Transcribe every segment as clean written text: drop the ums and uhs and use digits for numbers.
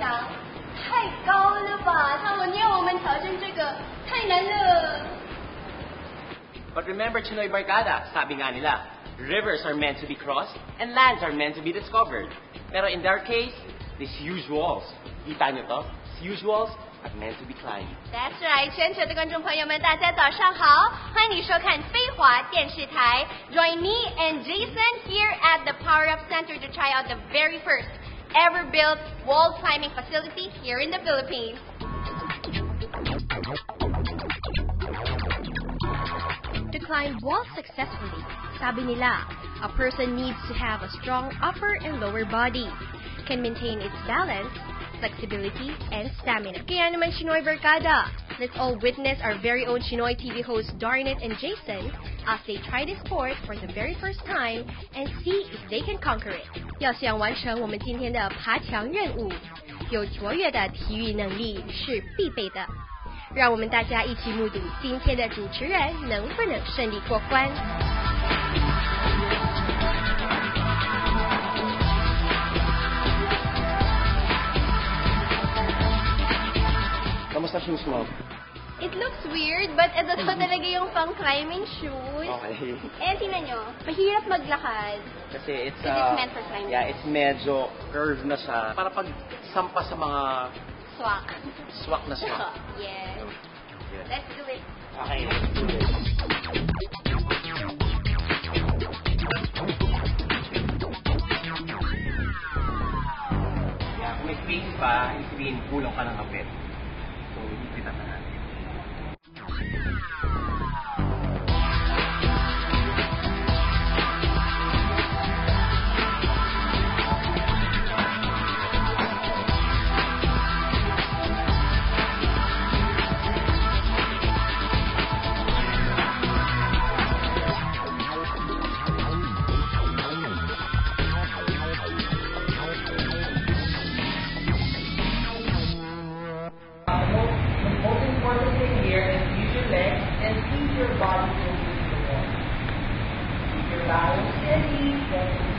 想，太高了吧？他们要我们挑战这个，太难了。But remember, Chinoy Barkada, sabi nga nila, rivers are meant to be crossed and lands are meant to be discovered. Pero in their case, these huge walls, kita nyo to? These huge walls are meant to be climbed. That's right， 全球的观众朋友们，大家早上好，欢迎你收看飞华电视台。Join me and Jason here at the Power Up Center to try out the very first ever built wall climbing facility here in the Philippines. To climb walls successfully, sabi nila, a person needs to have a strong upper and lower body, can maintain its balance, flexibility, and stamina. Kaya naman, Chinoy Barkada, let's all witness our very own Chinoy TV hosts Darnett and Jason as they try this sport for the very first time and see if they can conquer it. 要想完成我们今天的爬墙任务，有卓越的体育能力是必备的。让我们大家一起目睹今天的主持人能不能顺利过关。Kamusta shoes mo? It looks weird, but ito talaga yung pang climbing shoes. Okay. Eh, tingnan nyo, mahirap maglakad. Kasi it's meant for climbing. Yeah, it's medyo curved na siya. Para pag sampa sa mga Swak. swak na swak. Yes. Yeah. Let's do it. Okay, let's do it. Yeah, kung may space pa, ibig sabihin kulang ka ng kapit. So, ipitan na natin.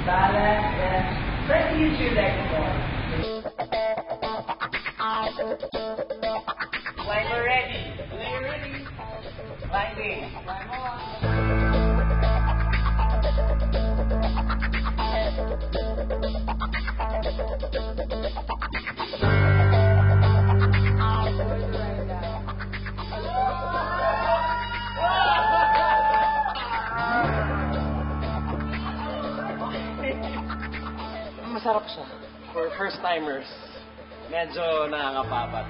Balance and let's use your legs more. Climber ready. Climber ready. Climbing. Climb Masarap siya. For first-timers, medyo nakakapapat.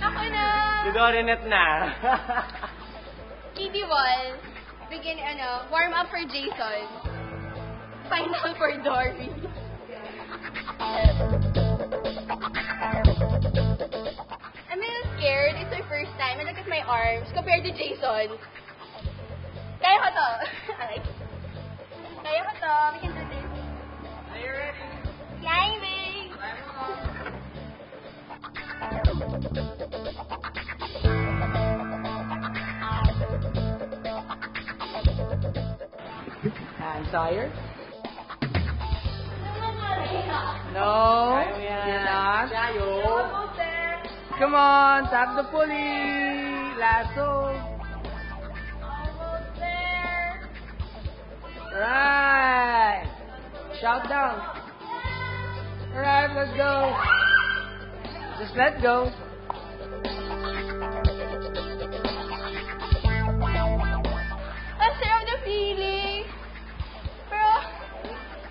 Ako na! Si Darnett na. TV wall. Warm up for Jason. Final for Dory. I'm a little scared. It's my first time. I look at my arms compared to Jason. Kaya ko to. Kaya ko to. We can do this. Are you ready? Climbing! I'm tired. No, you're not. Almost there. Come on, tap the pulley. Lasso. Almost there. Right. Shout down. Alright, let's go. Just let go. Ang sarap na feeling. Pero,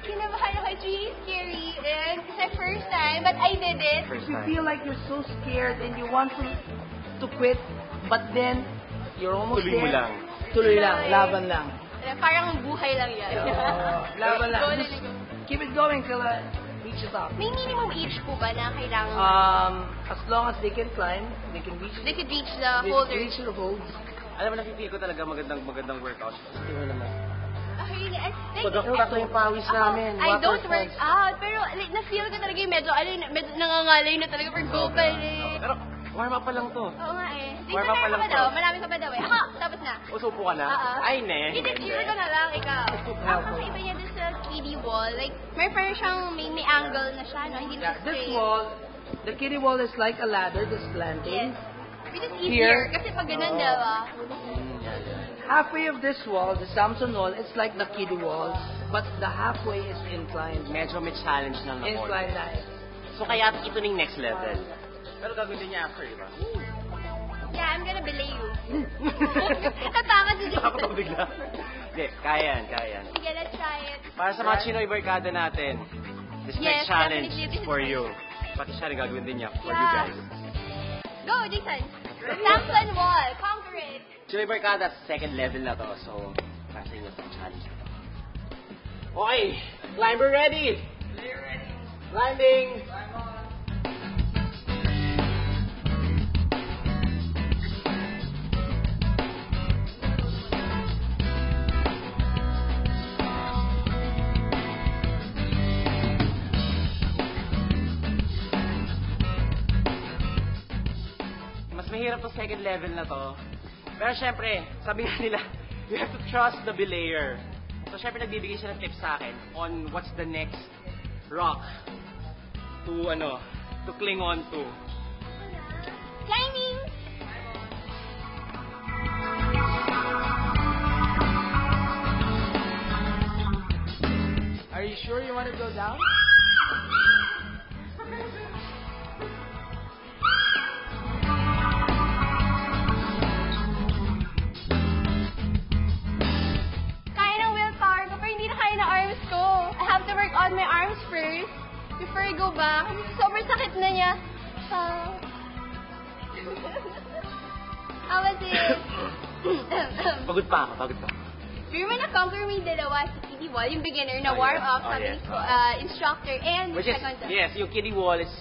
kinabahan ako. It's really scary. And it's my first time, but I did it. You feel like you're so scared and you want to quit, but then you're almost Tuloy mo there. lang. Tuloy lang, laban lang. Parang buhay lang yan. Laban lang. Go, Just go. keep it going till reach the top. May minimum age po ba na kailangan? As long as they can climb, they can reach. They could reach the they holder. reach the holds. Alam mo, napipili ko talaga magandang workout. Tingnan naman. Really? Pagkakita ko yung pawis namin. I don't waterfalls. work out, pero na-feel ko talaga yung medyo nangangalay na talaga for go pa rin. Pero, warm up pa lang to. Oo nga eh. Warm up pa lang to. Marami ka pa daw eh. Ako, tapos na. Usupo ka na? Ay, ne. Hindi, zero ka na lang, ikaw. Ang kakaiba niya dun sa 3D wall, like, may parang siyang may angle na siya, no? Hindi na This straight. wall, The kiddie wall is like a ladder that's slanting. Yes. Which is easier Here. kasi pag ganun, diba? Halfway of this wall, the Samson wall, it's like the kiddie wall, but the halfway is inclined. Medyo may challenge lang na Inclined dive. So kaya ito na yung next level. Pero gagawin din niya after, diba? Yeah, I'm gonna belay you. Natakot si Jason. Takot ako bigla. Hindi, kaya yan. Sige, let's try it. Para sa mga Chinoy barkada natin, this Yes, next challenge definitely. This is is for my- you. Pati siya rin gagawin din niya for you Yeah. guys. Go, Jason. Samson wall. Conquer it. Chinoy barkada, second level na to. So, kasi nyo sa challenge na to. Okay, climber ready! Climbing! Mas mahirap to second level na to. Pero syempre, sabi nga nila, you have to trust the belayer. So syempre nagbibigay siya ng tips sa akin on what's the next rock to cling on to. Climbing. Are you sure you want to go down? Kaya ng willpower ko, pero hindi na kaya ng arms ko. I have to work on my arms first before I go back. Sobrang sakit na niya. How was it? Pagod pa ako. Pero may na-conquer mo yung dalawa sa kiddie wall, yung beginner na Oh, warm-up, yes. Oh, sabi yes. ni instructor, and Which is, second. yes, yung kiddie wall is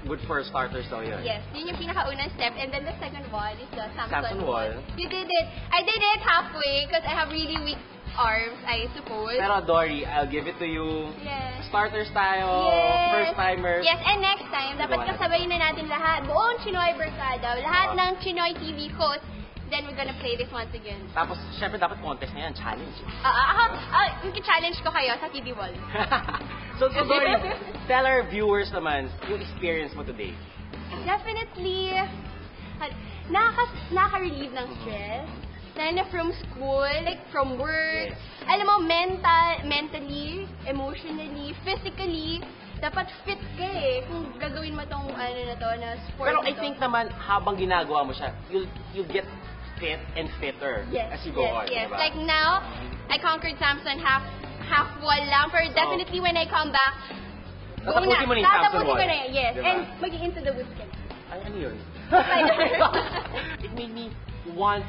good for starters daw yun. Yes, yun yung pinakaunang step, and then the second wall is the Samson Samson wall. You did it. I did it halfway because I have really weak arms, I suppose. Pero Dory, I'll give it to you. Yes. Starters tayo, Yes. first timers. Yes, and next time, dapat Gawa kasabayin na natin lahat. Buong Chinoy Barkada, lahat Oo. ng Chinoy TV hosts. Then we're gonna play this once again. Tapos, syempre dapat contest na yan, challenge. Challenge ko kayo sa kiddie wall. so Dory, tell our viewers naman yung experience mo today. Definitely, nakaka-relieve ng stress. Lalo na from school, like from work. Yes. Alam mo, mentally, emotionally, physically, dapat fit ka eh. Kung gagawin mo tong na sport Pero na I to. think naman, habang ginagawa mo siya, you'll get fit and fitter Yes, as you go on. yes. Diba? Like now, I conquered Samson half wall lang. Pero definitely when I come back, Tatapusin mo na yung Samson tatapusin ko wall. na yan, yes. Diba? And maging into the woods ka na. Ay, ano yun? Spider. It made me want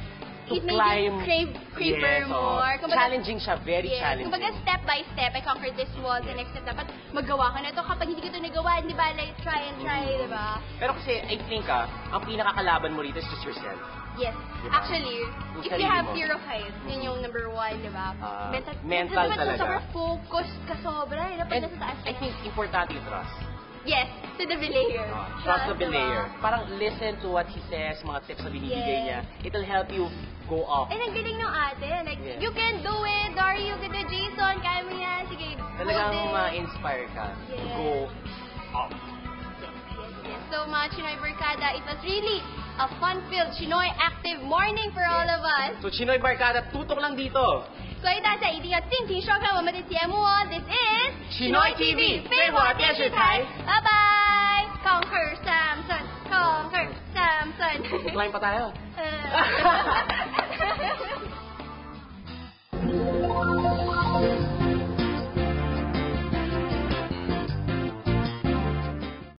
to It made climb. you craver Yes, more. Kumbaga- challenging siya, very Yes. challenging. Kumbaga step by step, I conquered this wall. The next step, dapat magawa ka na to. Kapag hindi ko ito nagawa, di ba, like, try and try, di ba? Pero kasi, I think ang pinakakalaban mo rito is just yourself. Yes. Diba? Actually, Yung if you sarili have mo. fear of heights, yun yung number one, di ba? Mental dapat talaga. sobrang focused ka sobra. Dapat And nasa taas ka I na. think importante yung trust. Yes, to the belayer. Trust the diba? belayer. Parang listen to what he says, mga tips na binibigay Yes. niya. It'll help you go up. And ang galing ng ate. Like, Yes. you can do it, Dory, you can do it, Jason, kaya mo yan. Sige, Talagang hold it. ma-inspire ka to Yes. go up. Yes, so much, Chinoy Barkada. It was really a fun-filled, Chinoy active morning for all of us. So, Chinoy Barkada, tutok lang dito. 所以大家一定要尽情收看我们的节目哦。This is Chinoy TV 飞华电视台。拜拜，Conquer Samson，Conquer Samson。 Climb pa tayo.